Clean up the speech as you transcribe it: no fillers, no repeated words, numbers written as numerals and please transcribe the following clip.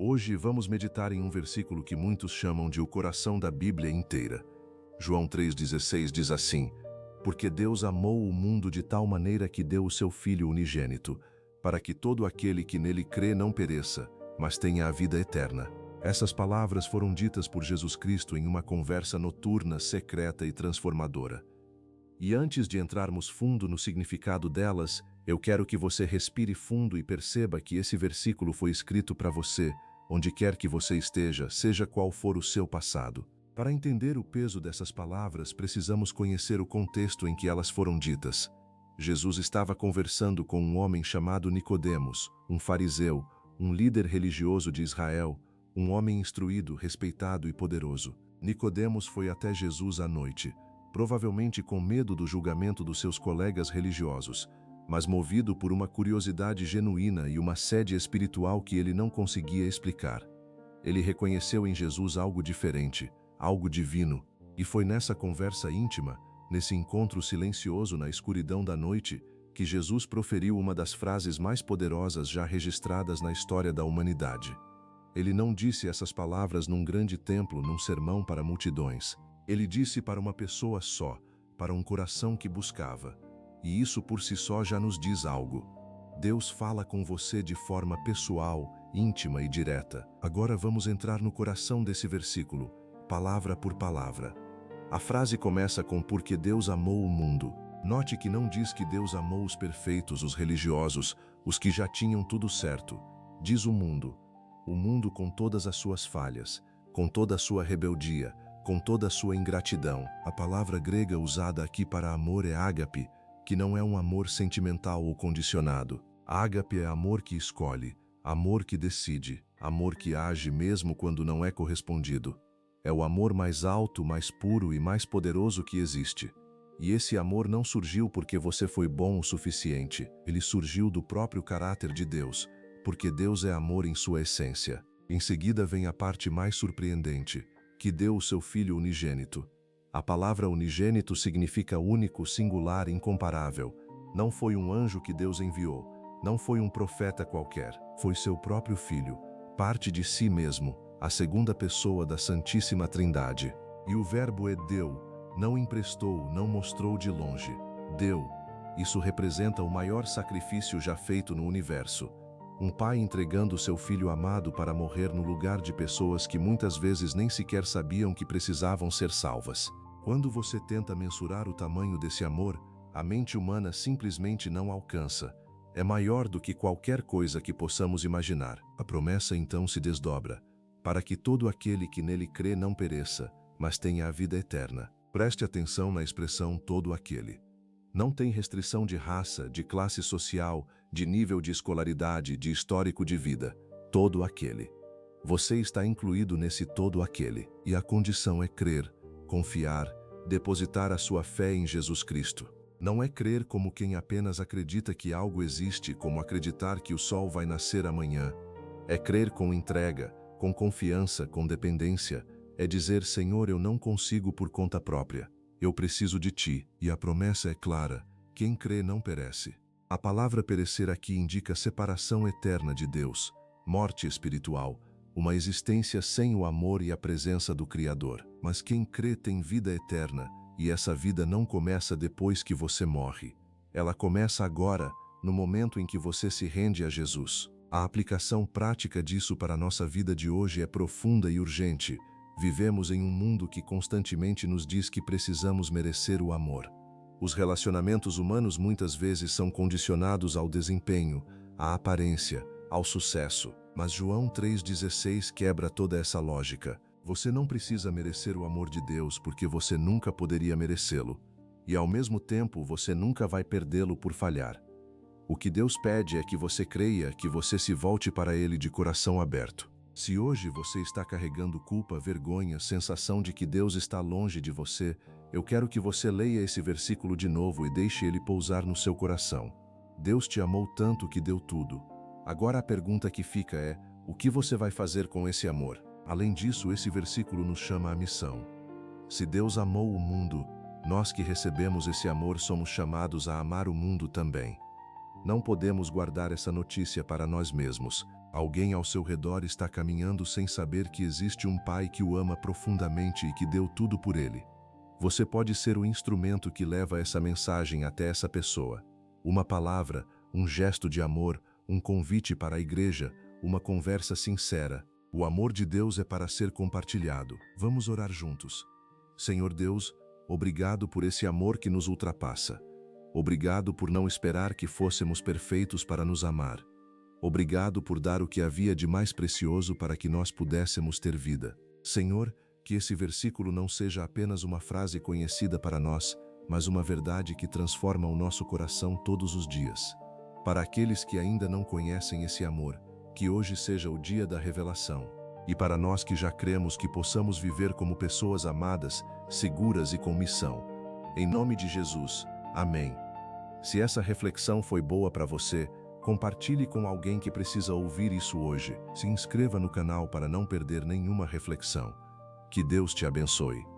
Hoje vamos meditar em um versículo que muitos chamam de o coração da Bíblia inteira. João 3,16 diz assim: Porque Deus amou o mundo de tal maneira que deu o seu Filho unigênito, para que todo aquele que nele crê não pereça, mas tenha a vida eterna. Essas palavras foram ditas por Jesus Cristo em uma conversa noturna, secreta e transformadora. E antes de entrarmos fundo no significado delas, eu quero que você respire fundo e perceba que esse versículo foi escrito para você, onde quer que você esteja, seja qual for o seu passado. Para entender o peso dessas palavras, precisamos conhecer o contexto em que elas foram ditas. Jesus estava conversando com um homem chamado Nicodemos, um fariseu, um líder religioso de Israel, um homem instruído, respeitado e poderoso. Nicodemos foi até Jesus à noite, provavelmente com medo do julgamento dos seus colegas religiosos, mas movido por uma curiosidade genuína e uma sede espiritual que ele não conseguia explicar. Ele reconheceu em Jesus algo diferente, algo divino, e foi nessa conversa íntima, nesse encontro silencioso na escuridão da noite, que Jesus proferiu uma das frases mais poderosas já registradas na história da humanidade. Ele não disse essas palavras num grande templo, num sermão para multidões. Ele disse para uma pessoa só, para um coração que buscava. E isso por si só já nos diz algo. Deus fala com você de forma pessoal, íntima e direta. Agora vamos entrar no coração desse versículo, palavra por palavra. A frase começa com porque Deus amou o mundo. Note que não diz que Deus amou os perfeitos, os religiosos, os que já tinham tudo certo. Diz o mundo com todas as suas falhas, com toda a sua rebeldia, com toda a sua ingratidão. A palavra grega usada aqui para amor é ágape, que não é um amor sentimental ou condicionado. Ágape é amor que escolhe, amor que decide, amor que age mesmo quando não é correspondido. É o amor mais alto, mais puro e mais poderoso que existe. E esse amor não surgiu porque você foi bom o suficiente. Ele surgiu do próprio caráter de Deus, porque Deus é amor em sua essência. Em seguida vem a parte mais surpreendente, que deu o seu Filho unigênito. A palavra unigênito significa único, singular, incomparável. Não foi um anjo que Deus enviou, não foi um profeta qualquer, foi seu próprio Filho, parte de si mesmo, a segunda pessoa da Santíssima Trindade. E o Verbo é deu, não emprestou, não mostrou de longe. Deu. Isso representa o maior sacrifício já feito no universo. Um pai entregando seu filho amado para morrer no lugar de pessoas que muitas vezes nem sequer sabiam que precisavam ser salvas. Quando você tenta mensurar o tamanho desse amor, a mente humana simplesmente não alcança. É maior do que qualquer coisa que possamos imaginar. A promessa então se desdobra, para que todo aquele que nele crê não pereça, mas tenha a vida eterna. Preste atenção na expressão todo aquele. Não tem restrição de raça, de classe social, de nível de escolaridade, de histórico de vida. Todo aquele. Você está incluído nesse todo aquele. E a condição é crer, confiar, depositar a sua fé em Jesus Cristo. Não é crer como quem apenas acredita que algo existe, como acreditar que o sol vai nascer amanhã. É crer com entrega, com confiança, com dependência. É dizer, Senhor, eu não consigo por conta própria. Eu preciso de ti, e a promessa é clara, quem crê não perece. A palavra perecer aqui indica separação eterna de Deus, morte espiritual, uma existência sem o amor e a presença do Criador. Mas quem crê tem vida eterna, e essa vida não começa depois que você morre. Ela começa agora, no momento em que você se rende a Jesus. A aplicação prática disso para a nossa vida de hoje é profunda e urgente. Vivemos em um mundo que constantemente nos diz que precisamos merecer o amor. Os relacionamentos humanos muitas vezes são condicionados ao desempenho, à aparência, ao sucesso. Mas João 3,16 quebra toda essa lógica. Você não precisa merecer o amor de Deus porque você nunca poderia merecê-lo. E ao mesmo tempo você nunca vai perdê-lo por falhar. O que Deus pede é que você creia, que você se volte para Ele de coração aberto. Se hoje você está carregando culpa, vergonha, sensação de que Deus está longe de você, eu quero que você leia esse versículo de novo e deixe ele pousar no seu coração. Deus te amou tanto que deu tudo. Agora a pergunta que fica é, o que você vai fazer com esse amor? Além disso, esse versículo nos chama à missão. Se Deus amou o mundo, nós que recebemos esse amor somos chamados a amar o mundo também. Não podemos guardar essa notícia para nós mesmos. Alguém ao seu redor está caminhando sem saber que existe um pai que o ama profundamente e que deu tudo por ele. Você pode ser o instrumento que leva essa mensagem até essa pessoa. Uma palavra, um gesto de amor, um convite para a igreja, uma conversa sincera. O amor de Deus é para ser compartilhado. Vamos orar juntos. Senhor Deus, obrigado por esse amor que nos ultrapassa. Obrigado por não esperar que fôssemos perfeitos para nos amar. Obrigado por dar o que havia de mais precioso para que nós pudéssemos ter vida. Senhor, que esse versículo não seja apenas uma frase conhecida para nós, mas uma verdade que transforma o nosso coração todos os dias. Para aqueles que ainda não conhecem esse amor, que hoje seja o dia da revelação. E para nós que já cremos, que possamos viver como pessoas amadas, seguras e com missão. Em nome de Jesus. Amém. Se essa reflexão foi boa para você, compartilhe com alguém que precisa ouvir isso hoje. Se inscreva no canal para não perder nenhuma reflexão. Que Deus te abençoe.